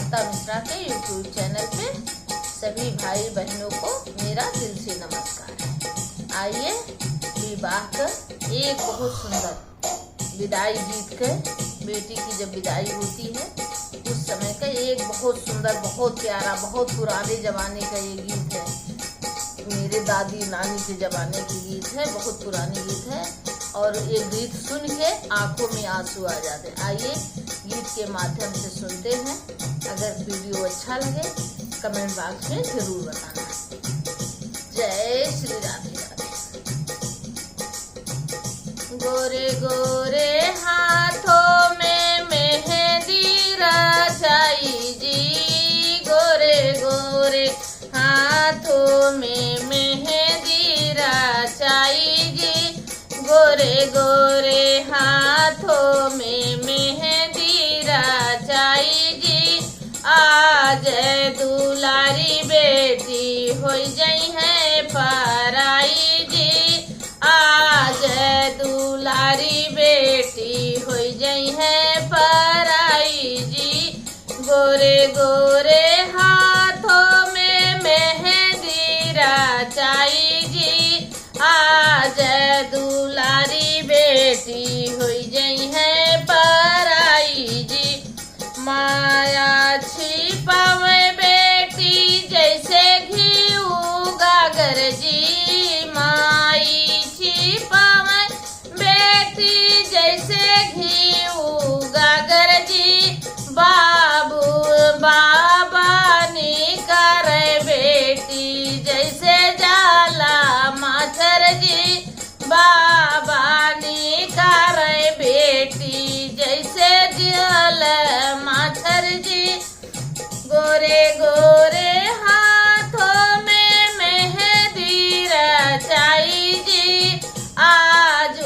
ममता मिश्रा के YouTube channel पे सभी भाई बहनों को मेरा दिल से नमस्कार है। आइए विवाह का एक बहुत सुंदर विदाई गीत के, बेटी की जब विदाई होती है उस समय का एक बहुत सुंदर, बहुत प्यारा, बहुत पुराने जमाने का ये गीत है। मेरे दादी नानी के जमाने की गीत है, बहुत पुरानी गीत है और ये गीत सुन के आंखों में आंसू आ जाते हैं। आइए गीत के माध्यम से सुनते हैं। अगर वीडियो अच्छा लगे कमेंट बॉक्स में जरूर बताना। जय श्री राधे राधे। गोरे गोरे हाथों में मेहंदी रचाई जी, गोरे गोरे हाथों में मेहंदी रचाई जी, गोरे गोरे हाथों में मेहंदी रचाई जी। आज दुलारी बेटी हो गई है पराई जी, आज दुलारी बेटी हो गई है पराई जी। गोरे गोरे हाथों में मेहंदी रचाई जी, आज दुलारी बेटी हो गई है पराई जी। माया छिपावे बेटी जैसे घी गागर जी, माई छिपावे बेटी जैसे घी गागर जी। बाबू बाबा ने करे बेटी जैसे जाला माछर जी, बाबा ने करे बेटी जैसे जल माछर जी। गोरे गोरे हाथों में मेहंदी रचाई जी, आज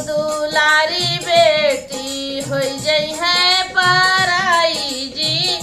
दुलारी बेटी हो गई है पराई जी।